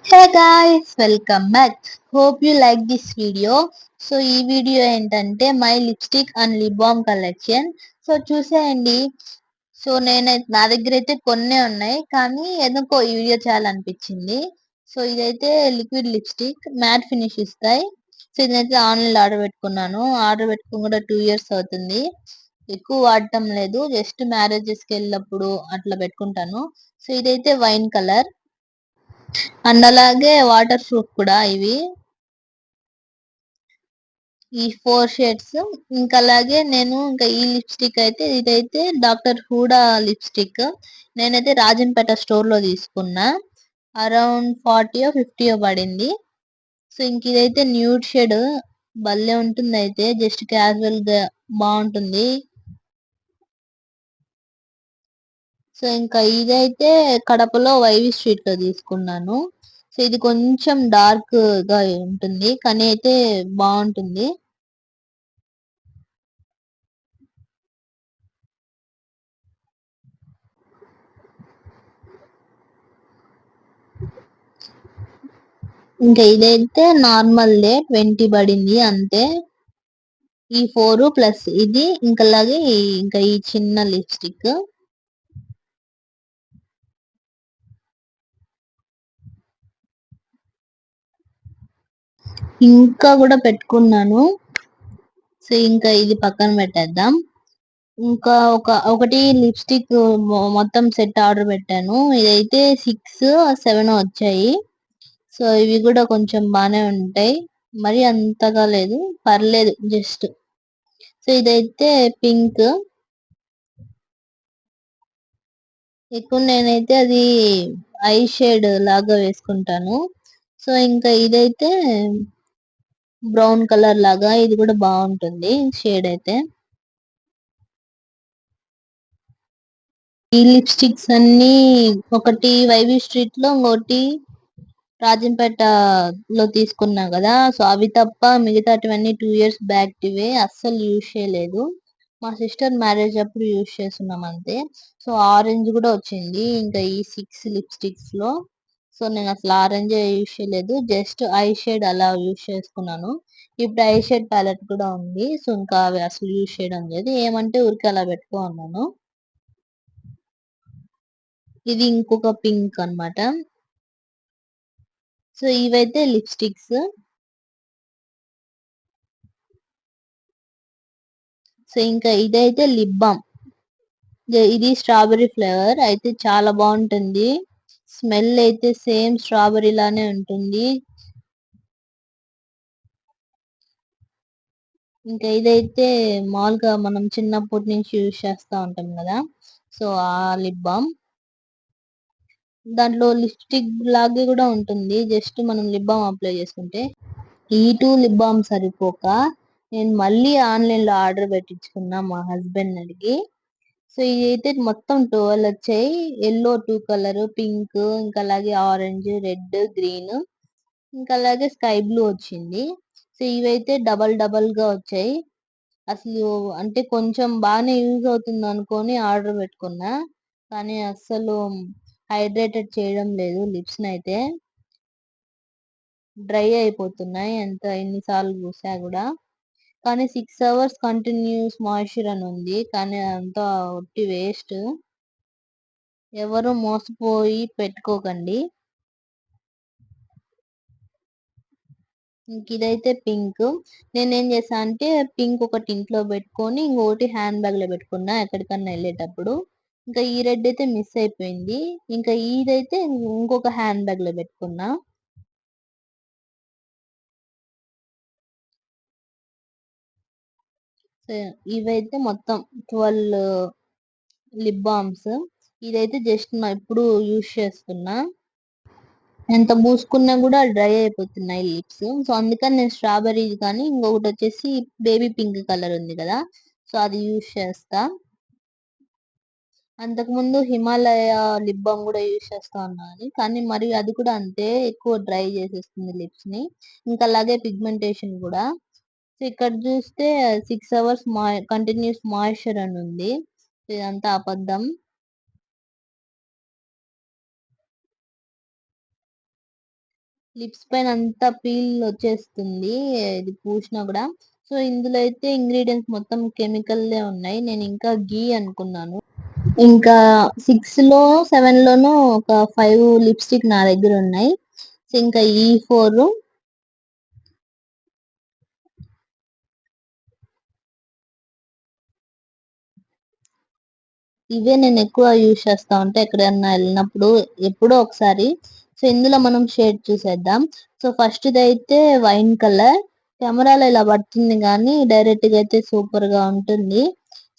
Hey guys, welcome back. Hope you like this video. So ఈ video ఏంటంటే my lipstick and lip balm collection. So చూసేయండి. So నా దగ్గర అయితే కొన్నే ఉన్నాయి, కానీ ఎందుకో ఈ వీడియో చేయాలనిపించింది. సో ఇదైతే లిక్విడ్ లిప్స్టిక్, మ్యాట్ ఫినిష్ ఇస్తాయి. సో ఇదైతే ఆన్లైన్ ఆర్డర్ పెట్టుకున్నాను. ఆర్డర్ పెట్టుకుని కూడా 2 years అవుతుంది. ఎక్కువ వాడటం లేదు, జస్ట్ మ్యారేజెస్కి వెళ్ళినప్పుడు అట్లా పెట్టుకుంటాను. సో ఇదైతే వైన్ కలర్ అండ్ అలాగే వాటర్ ప్రూఫ్ కూడా ఇవి. ఈ 4 షేడ్స్. ఇంకా అలాగే నేను ఇంకా ఈ లిప్స్టిక్ అయితే ఇదైతే డాక్టర్ హూడా లిప్స్టిక్. నేనైతే రాజంపేట స్టోర్ లో తీసుకున్నా. అరౌండ్ 40 or 50 పడింది. సో ఇంక ఇదైతే న్యూడ్ షేడ్, భలే ఉంటుంది. అయితే జస్ట్ క్యాజువల్ గా బాగుంటుంది. సో ఇంకా ఇదైతే కడపలో వైవి స్ట్రీట్ లో తీసుకున్నాను. సో ఇది కొంచెం డార్క్ గా ఉంటుంది, కానీ అయితే బాగుంటుంది. ఇంకా ఇదైతే నార్మల్ డే 20 పడింది అంతే. ఈ 4 ప్లస్ ఇది ఇంకా అలాగే ఇంకా ఈ చిన్న లిప్స్టిక్. ఇంకా కూడా పెట్టుకున్నాను. సో ఇంకా ఇది పక్కన పెట్టేద్దాం. ఇంకా ఒకటి లిప్స్టిక్ మొత్తం సెట్ ఆర్డర్ పెట్టాను. ఇదైతే 6 or 7 వచ్చాయి. సో ఇవి కూడా కొంచెం బానే ఉంటాయి, మరి అంతగా లేదు, పర్లేదు జస్ట్. సో ఇదైతే పింక్. ఎక్కువ నేనైతే అది ఐ షేడ్ లాగా వేసుకుంటాను. సో ఇంకా ఇదైతే బ్రౌన్ కలర్ లాగా, ఇది కూడా బాగుంటుంది షేడ్ అయితే. ఈ లిప్స్టిక్స్ అన్ని ఒకటి వైవి స్ట్రీట్ లో, ఇంకోటి రాజంపేట లో తీసుకున్నా కదా. సో అవి తప్ప మిగతాటివన్నీ 2 years బ్యాక్ ఇవే, అస్సలు యూజ్ చేయలేదు. మా సిస్టర్ మ్యారేజ్ అప్పుడు యూజ్ చేస్తున్నాం అంతే. సో ఆరెంజ్ కూడా వచ్చింది ఇంకా ఈ 6 లిప్స్టిక్స్ లో. సో నేను అసలు ఆరెంజ్ యూజ్ చేయలేదు, జస్ట్ ఐ షేడ్ అలా యూజ్ చేసుకున్నాను. ఇప్పుడు ఐ షేడ్ ప్యాలెట్ కూడా ఉంది. సో ఇంకా అవి అసలు యూజ్ చేయడం లేదు, ఏమంటే ఊరికి అలా పెట్టుకో అన్నాను. ఇది ఇంకొక పింక్ అన్నమాట. సో ఇవైతే లిప్స్టిక్స్. సో ఇంకా ఇదైతే లిప్ బామ్. ఇది స్ట్రాబెర్రీ ఫ్లేవర్ అయితే చాలా బాగుంటుంది. స్మెల్ అయితే సేమ్ స్ట్రాబెర్రీ లానే ఉంటుంది. ఇంకా ఇదైతే మామూలుగా మనం చిన్నప్పటి నుంచి యూజ్ చేస్తా ఉంటాం కదా. సో ఆ లిప్ బామ్, దాంట్లో లిప్స్టిక్ లాగే కూడా ఉంటుంది, జస్ట్ మనం లిప్ బామ్ అప్లై చేసుకుంటే. ఈ 2 లిప్ బామ్ సరిపోక నేను మళ్ళీ ఆన్లైన్ లో ఆర్డర్ పెట్టించుకున్నా మా హస్బెండ్ అడిగి. సో ఇదైతే మొత్తం 12 వచ్చాయి. ఎల్లో 2 కలర్, పింక్, ఇంకా అలాగే ఆరెంజ్, రెడ్, గ్రీన్, ఇంకా అలాగే స్కై బ్లూ వచ్చింది. సో ఇవైతే డబల్ డబల్ గా వచ్చాయి. అసలు అంటే కొంచెం బాగానే యూజ్ అవుతుంది అనుకొని ఆర్డర్ పెట్టుకున్నా, కానీ అస్సలు హైడ్రేటెడ్ చేయడం లేదు లిప్స్ అయితే. డ్రై అయిపోతున్నాయి ఎంత ఎన్నిసార్లు పూసా కూడా. కానీ 6 hours కంటిన్యూస్ మాయిశ్చర్ అని ఉంది, కానీ అంతా ఒట్టి వేస్ట్. ఎవరు మోసపోయి పెట్టుకోకండి. ఇంక ఇదైతే పింక్. నేనేం చేసా అంటే పింక్ ఒకటి ఇంట్లో పెట్టుకొని ఇంకొకటి హ్యాండ్ బ్యాగ్ లో పెట్టుకున్నా ఎక్కడికన్నా వెళ్ళేటప్పుడు. ఇంకా ఈ రెడ్ అయితే మిస్ అయిపోయింది. ఇంకా ఇదైతే ఇంకొక హ్యాండ్ బ్యాగ్ లో పెట్టుకున్నా. సో ఇవైతే మొత్తం 12 లిప్ బామ్స్. ఇదైతే జస్ట్ నా ఇప్పుడు యూజ్ చేస్తున్నా. ఎంత పూసుకున్నా కూడా డ్రై అయిపోతున్నాయి లిప్స్. సో అందుకని నేను స్ట్రాబెర్రీ కానీ ఇంకొకటి వచ్చేసి బేబీ పింక్ కలర్ ఉంది కదా, సో అది యూజ్ చేస్తా. అంతకు ముందు హిమాలయ లిప్ బామ్ కూడా యూజ్ చేస్తా ఉన్నాను, కానీ మరి అది కూడా అంతే, ఎక్కువ డ్రై చేసేస్తుంది లిప్స్ ని. ఇంకా అలాగే పిగ్మెంటేషన్ కూడా. సో ఇక్కడ చూస్తే 6 hours కంటిన్యూస్ మాయిశ్చర్ అని ఉంది. ఇదంతా అబద్ధం. లిప్స్ పైన అంతా పీల్ వచ్చేస్తుంది ఇది పూసినా కూడా. సో ఇందులో అయితే ఇంగ్రీడియంట్స్ మొత్తం కెమికల్లే ఉన్నాయి. నేను ఇంకా గీ అనుకున్నాను. ఇంకా 6 లో 7 లోనూ ఒక 5 లిప్స్టిక్ నా దగ్గర ఉన్నాయి. సో ఇంకా ఈ 4 ఇవే నేను ఎక్కువ యూజ్ చేస్తా ఉంటా ఎక్కడన్నా వెళ్ళినప్పుడు, ఎప్పుడో ఒకసారి. సో ఇందులో మనం షేడ్ చూసేద్దాం. సో ఫస్ట్ అయితే వైన్ కలర్. కెమెరాలో ఇలా పడుతుంది కానీ డైరెక్ట్ గా అయితే సూపర్ గా ఉంటుంది.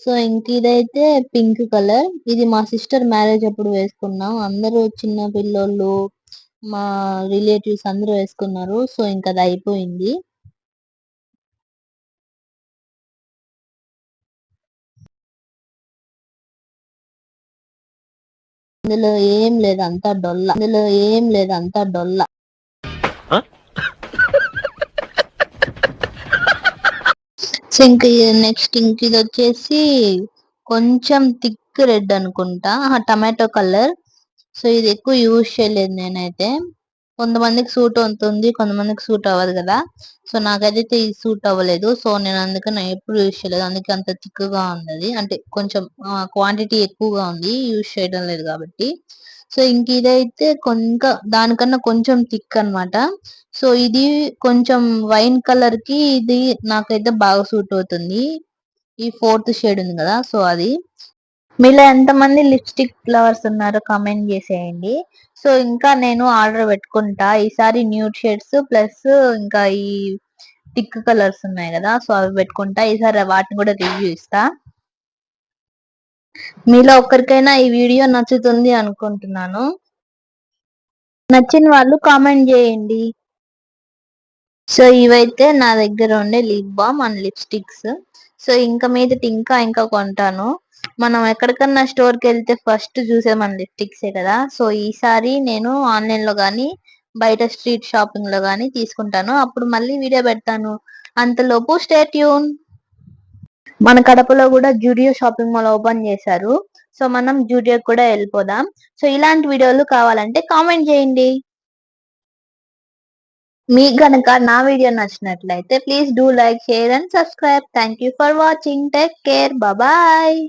సో ఇంక ఇదైతే పింక్ కలర్. ఇది మా సిస్టర్ మ్యారేజ్ అప్పుడు వేసుకున్నాం. అందరూ చిన్న పిల్లోళ్ళు, మా రిలేటివ్స్ అందరూ వేసుకున్నారు. సో ఇంకా అది అయిపోయింది. ఇందులో ఏం లేదు, అంతా డొల్ల. ఇందులో ఏం లేదు, అంతా డొల్ల. సో ఇంక నెక్స్ట్ ఇంక ఇది వచ్చేసి కొంచెం థిక్ రెడ్ అనుకుంటా, టమాటో కలర్. సో ఇది ఎక్కువ యూజ్ చేయలేదు నేనైతే. కొంతమందికి సూట్ అవుతుంది, కొంతమందికి సూట్ అవ్వదు కదా. సో నాకైతే ఇది సూట్ అవ్వలేదు. సో నేను అందుకని ఎప్పుడు యూజ్ చేయలేదు. అందుకే అంత థిక్ గా ఉన్నది, అంటే కొంచెం క్వాంటిటీ ఎక్కువగా ఉంది, యూజ్ చేయడం లేదు కాబట్టి. సో ఇంక ఇదైతే ఇంకా దానికన్నా కొంచెం థిక్ అన్నమాట. సో ఇది కొంచెం వైన్ కలర్ కి ఇది నాకైతే బాగా సూట్ అవుతుంది. ఈ ఫోర్త్ షేడ్ ఉంది కదా, సో అది. మీలో ఎంతమంది లిప్స్టిక్ లవర్స్ ఉన్నారో కామెంట్ చేసేయండి. సో ఇంకా నేను ఆర్డర్ పెట్టుకుంటా ఈసారి. న్యూడ్ షేడ్స్ ప్లస్ ఇంకా ఈ థిక్ కలర్స్ ఉన్నాయి కదా, సో అవి పెట్టుకుంటా ఈసారి. వాటిని కూడా రివ్యూ ఇస్తా. మీలో ఒక్కరికైనా ఈ వీడియో నచ్చుతుంది అనుకుంటున్నాను. నచ్చిన వాళ్ళు కామెంట్ చేయండి. సో ఇవైతే నా దగ్గర ఉండే lip balm and lipsticks. So ఇంకా మీదటి ఇంకా కొంటాను. మనం ఎక్కడికన్నా స్టోర్ కి వెళ్తే ఫస్ట్ చూసే మన లిప్స్టిక్సే కదా. సో ఈసారి నేను ఆన్లైన్ లో గానీ బయట స్ట్రీట్ షాపింగ్ లో గానీ తీసుకుంటాను. అప్పుడు మళ్ళీ వీడియో పెడతాను. అంతలోపు స్టే ట్యూన్. మన కడపలో కూడా జూడియో షాపింగ్ మాల్ ఓపెన్ చేశారు. సో మనం జూడియో కూడా వెళ్ళిపోదాం. సో ఇలాంటి వీడియోలు కావాలంటే కామెంట్ చేయండి. మీకు గనక నా వీడియో నచ్చినట్లయితే please do like, share and subscribe. Thank you for watching. Take care. Bye.